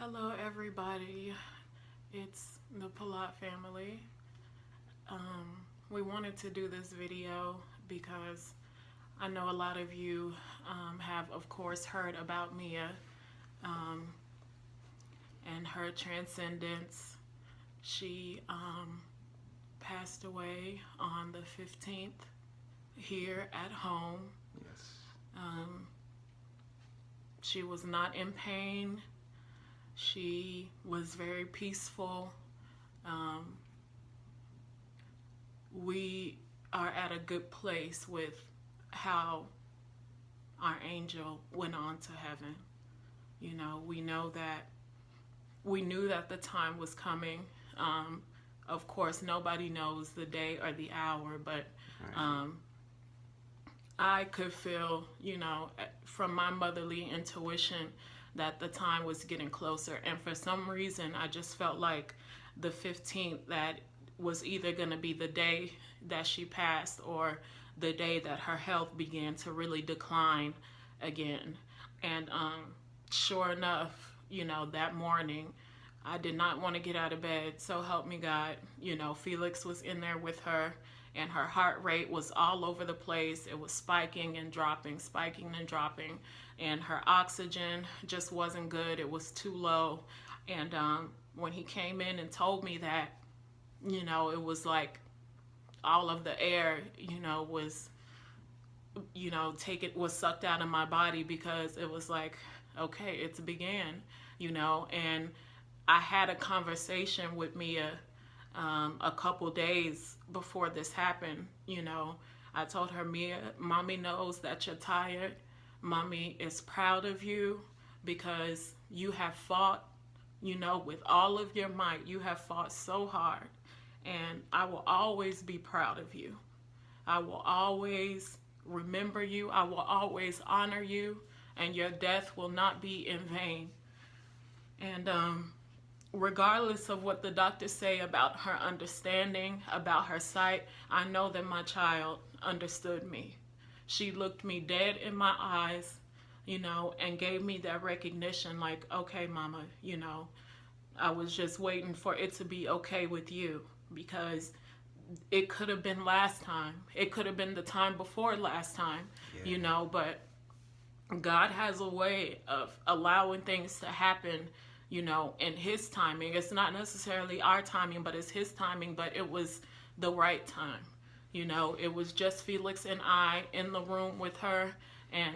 Hello, everybody. It's the Palat family. We wanted to do this video because I know a lot of you have, of course, heard about Mia um, and her transcendence. She passed away on the 15th here at home. Yes. Um, she was not in pain. She was very peaceful. Um, we are at a good place with how our angel went on to heaven. You know, we knew that the time was coming. Of course, nobody knows the day or the hour, but Right. I could feel, from my motherly intuition that the time was getting closer. And for some reason, I just felt like the 15th, that was either going to be the day that she passed or the day that her health began to really decline again. And sure enough, that morning, I did not want to get out of bed. So help me God. Felix was in there with her, and her heart rate was all over the place. It was spiking and dropping, spiking and dropping. And her oxygen just wasn't good. It was too low. And when he came in and told me that, it was like all of the air, was, was sucked out of my body, because it was like, okay, it's began, and I had a conversation with Mia a couple days before this happened. I told her, Mia, mommy knows that you're tired. Mommy is proud of you because you have fought, with all of your might. You have fought so hard. And I will always be proud of you. I will always remember you. I will always honor you. And your death will not be in vain. And regardless of what the doctors say about her understanding, about her sight, I know that my child understood me. She looked me dead in my eyes, and gave me that recognition, like, okay, mama, I was just waiting for it to be okay with you, because it could have been last time. It could have been the time before last time, Yeah. but God has a way of allowing things to happen, in his timing. It's not necessarily our timing, but it's his timing, but it was the right time. It was just Felix and I in the room with her, and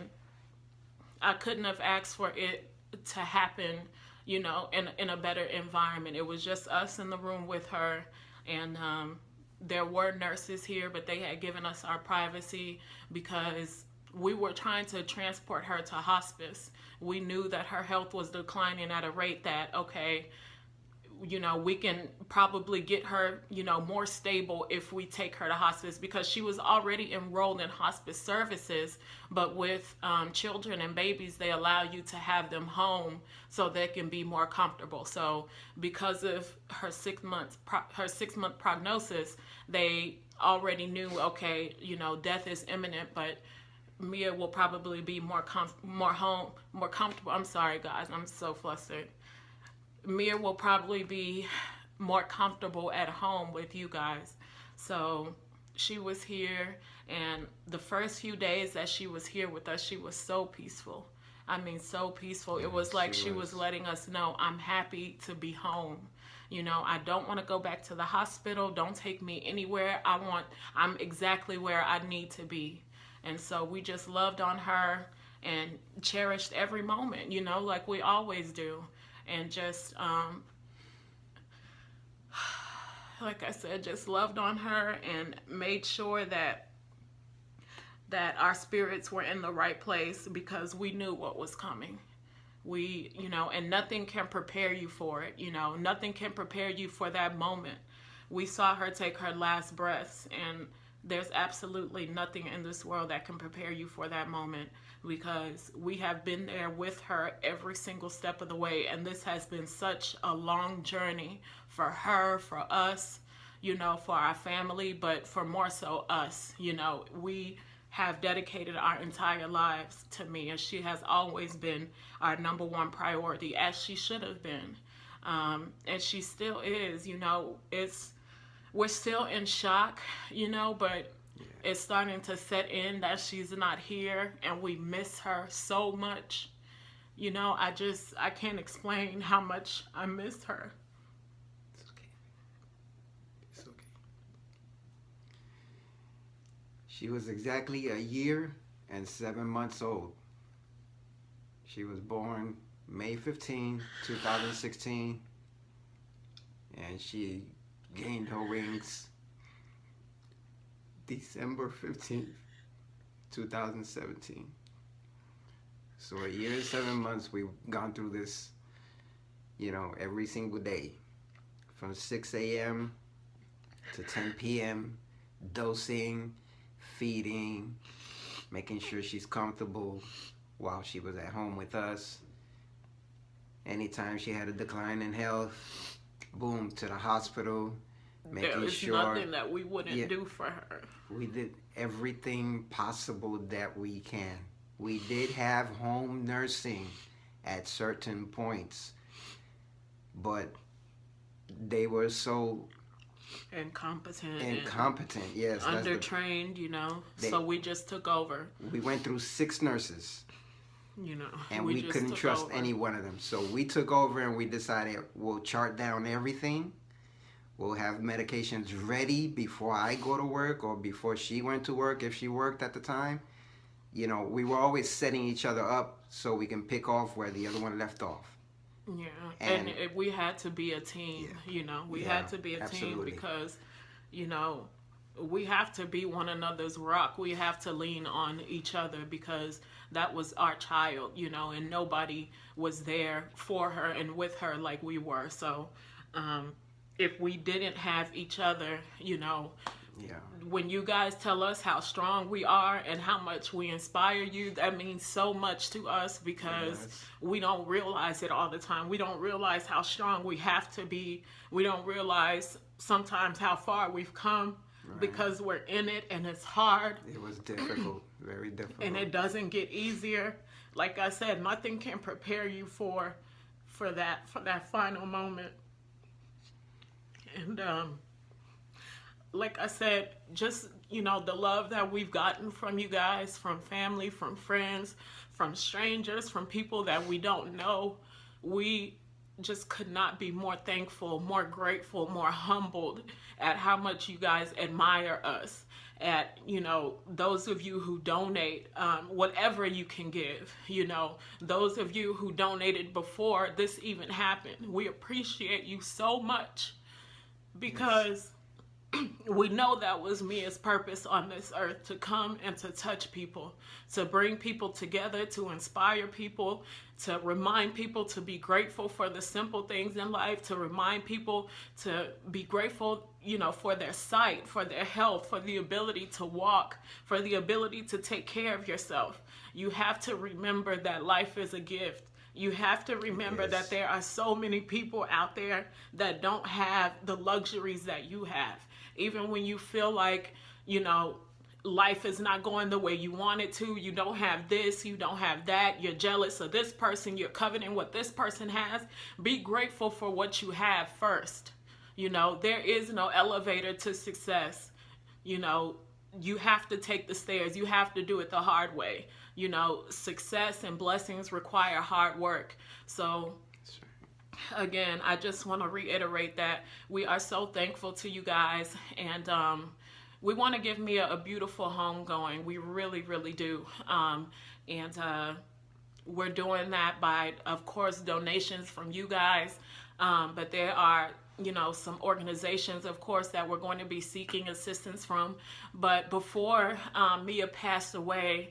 I couldn't have asked for it to happen, in a better environment. It was just us in the room with her, and there were nurses here, but they had given us our privacy because we were trying to transport her to hospice. We knew that her health was declining at a rate that, okay, we can probably get her, more stable if we take her to hospice, because she was already enrolled in hospice services. But with children and babies, they allow you to have them home so they can be more comfortable. So because of her 6 month prognosis, they already knew, okay, death is imminent, but Mia will probably be more comfortable. I'm sorry, guys. I'm so flustered. Mia will probably be more comfortable at home with you guys. So she was here, and the first few days that she was here with us, she was so peaceful. I mean, so peaceful. It was like she was letting us know, I'm happy to be home. I don't want to go back to the hospital. Don't take me anywhere. I'm exactly where I need to be. And so we just loved on her and cherished every moment, like we always do. And just, like I said, just loved on her and made sure that our spirits were in the right place, because we knew what was coming. We, and nothing can prepare you for it. Nothing can prepare you for that moment. We saw her take her last breaths, and there's absolutely nothing in this world that can prepare you for that moment, because we have been there with her every single step of the way. And this has been such a long journey for her, for us, for our family, but for more so us. We have dedicated our entire lives to me, and she has always been our number one priority, as she should have been. And she still is. We're still in shock, but it's starting to set in that she's not here, and we miss her so much. I can't explain how much I miss her. It's okay. It's okay. She was exactly a year and 7 months old. She was born May 15, 2016, and she gained her wings December 15th, 2017. So a year and 7 months, we've gone through this, every single day. From 6 a.m. to 10 p.m., dosing, feeding, making sure she's comfortable while she was at home with us. Anytime she had a decline in health, boom, to the hospital, making there is sure nothing that we wouldn't do for her. We did everything possible that we can. We did have home nursing at certain points, but they were so incompetent, yes, undertrained, so we just took over. We went through 6 nurses, and we couldn't trust any one of them. So we took over, and we decided we'll chart down everything. We'll have medications ready before I go to work or before she went to work, if she worked at the time. We were always setting each other up so we can pick off where the other one left off. Yeah, and we had to be a team, We had to be a team because, we have to be one another's rock. We have to lean on each other because that was our child, and nobody was there for her and with her like we were. So, if we didn't have each other, when you guys tell us how strong we are and how much we inspire you, that means so much to us because we don't realize it all the time. We don't realize how strong we have to be. We don't realize sometimes how far we've come because we're in it and it's hard. It was difficult, very difficult. And it doesn't get easier. Like I said, nothing can prepare you for that final moment. And like I said, just, the love that we've gotten from you guys, from family, from friends, from strangers, from people that we don't know, we just could not be more thankful, more grateful, more humbled at how much you guys admire us. At, those of you who donate, whatever you can give, those of you who donated before this even happened, we appreciate you so much. Because we know that was Mia's purpose on this earth, to come and to touch people, to bring people together, to inspire people, to remind people to be grateful for the simple things in life, to remind people to be grateful, for their sight, for their health, for the ability to walk, for the ability to take care of yourself. You have to remember that life is a gift. You have to remember that there are so many people out there that don't have the luxuries that you have. Even when you feel like, life is not going the way you want it to, you don't have this, you don't have that, you're jealous of this person, you're coveting what this person has, be grateful for what you have first. There is no elevator to success. You have to take the stairs. You have to do it the hard way. Success and blessings require hard work. So again, I just want to reiterate that we are so thankful to you guys, and we want to give Mia a beautiful home going. We really, really do. And we're doing that by, of course, donations from you guys. But there are, some organizations, of course, that we're going to be seeking assistance from. But before Mia passed away,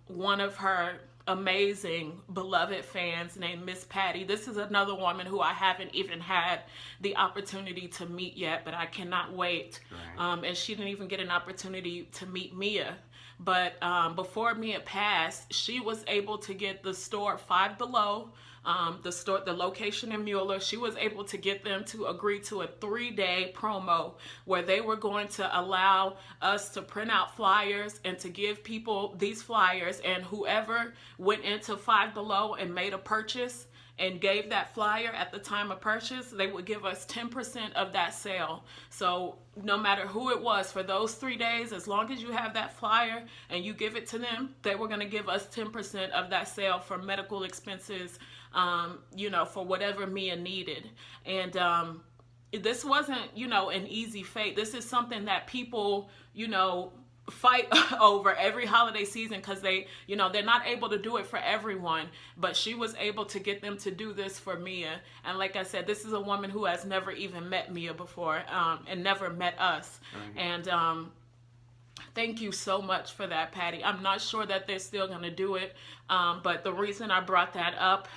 one of her amazing beloved fans named Miss Patty. This is another woman who I haven't even had the opportunity to meet yet, but I cannot wait. Right. And she didn't even get an opportunity to meet Mia. But before Mia passed, she was able to get the store Five Below the location in Mueller. She was able to get them to agree to a 3-day promo where they were going to allow us to print out flyers and to give people these flyers, and whoever went into Five Below and made a purchase and gave that flyer at the time of purchase, they would give us 10% of that sale. So no matter who it was for those 3 days, as long as you have that flyer and you give it to them, they were going to give us 10% of that sale for medical expenses, for whatever Mia needed. And this wasn't, an easy fate. This is something that people, fight over every holiday season because they're not able to do it for everyone, but she was able to get them to do this for Mia. And like I said, this is a woman who has never even met Mia before, and never met us. Right. And thank you so much for that, Patty. I'm not sure that they're still going to do it, but the reason I brought that up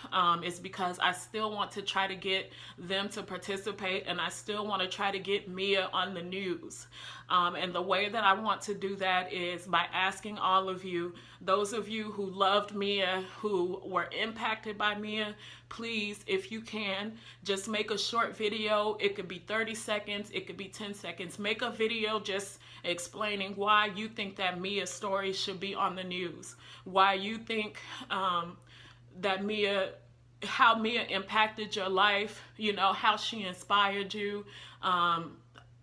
is because I still want to try to get them to participate, and I still want to try to get Mia on the news. And the way that I want to do that is by asking all of you, those of you who loved Mia, who were impacted by Mia, please, if you can, just make a short video. It could be 30 seconds, it could be 10 seconds. Make a video just explaining why you think that Mia's story should be on the news, why you think that how Mia impacted your life, how she inspired you,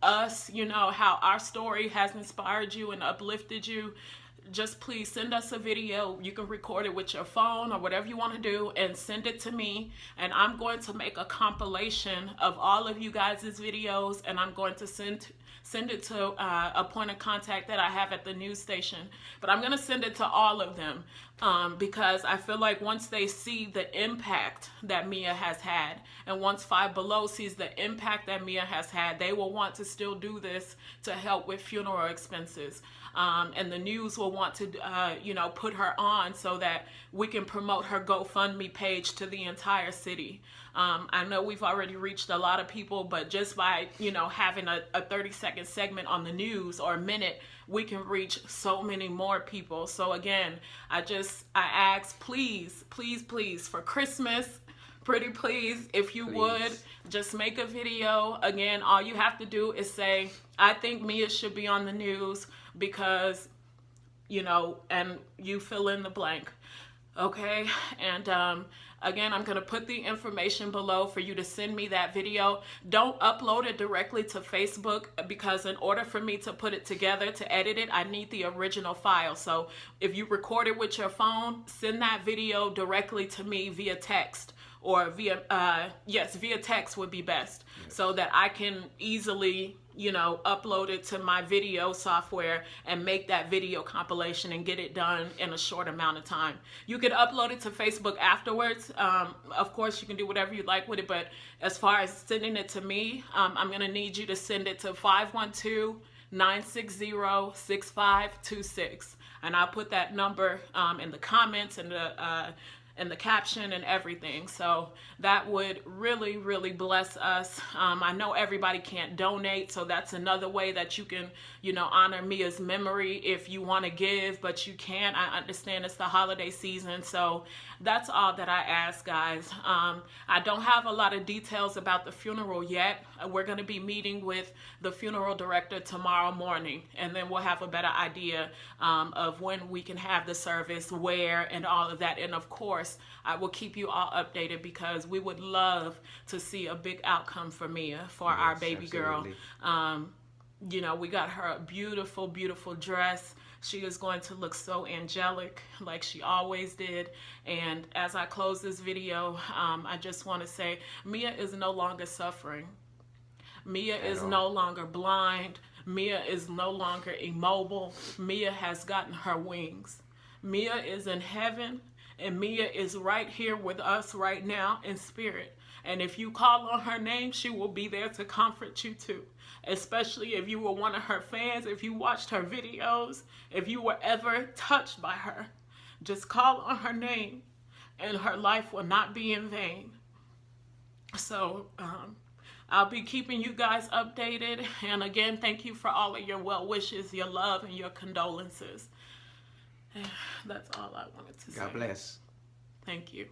us, how our story has inspired you and uplifted you. Just please send us a video. You can record it with your phone or whatever you want to do and send it to me, and I'm going to make a compilation of all of you guys' videos, and I'm going to send it to a point of contact that I have at the news station. But I'm going to send it to all of them because I feel like once they see the impact that Mia has had, and once Five Below sees the impact that Mia has had, they will want to still do this to help with funeral expenses. And the news will want to, put her on so that we can promote her GoFundMe page to the entire city. I know we've already reached a lot of people, but just by, having a 30-second segment on the news or a minute, we can reach so many more people. So again, I ask, please, please, please, for Christmas, pretty please, if you would, just make a video. Again, all you have to do is say, I think Mia should be on the news because, and you fill in the blank. Okay? And again, I'm going to put the information below for you to send me that video. Don't upload it directly to Facebook because in order for me to put it together, to edit it, I need the original file. So if you record it with your phone, send that video directly to me via text. Or via text would be best, so that I can easily, upload it to my video software and make that video compilation and get it done in a short amount of time. You can upload it to Facebook afterwards. Of course, you can do whatever you like with it, but as far as sending it to me, I'm going to need you to send it to 512-960-6526. And I'll put that number in the comments and the caption and everything. So that would really, really bless us. I know everybody can't donate, so that's another way that you can, honor Mia's memory if you want to give, but you can't. I understand it's the holiday season, so that's all that I ask, guys. I don't have a lot of details about the funeral yet. We're going to be meeting with the funeral director tomorrow morning, and then we'll have a better idea of when we can have the service, where, and all of that. And of course, I will keep you all updated because we would love to see a big outcome for Mia, for our baby girl. We got her a beautiful, beautiful dress. She is going to look so angelic like she always did. And as I close this video, I just want to say Mia is no longer suffering. Mia is no longer blind. Mia is no longer immobile. Mia has gotten her wings. Mia is in heaven, and Mia is right here with us right now in spirit. And if you call on her name, she will be there to comfort you too. Especially if you were one of her fans, if you watched her videos, if you were ever touched by her, just call on her name and her life will not be in vain. So I'll be keeping you guys updated. And again, thank you for all of your well wishes, your love, and your condolences. That's all I wanted to say. God bless. Thank you.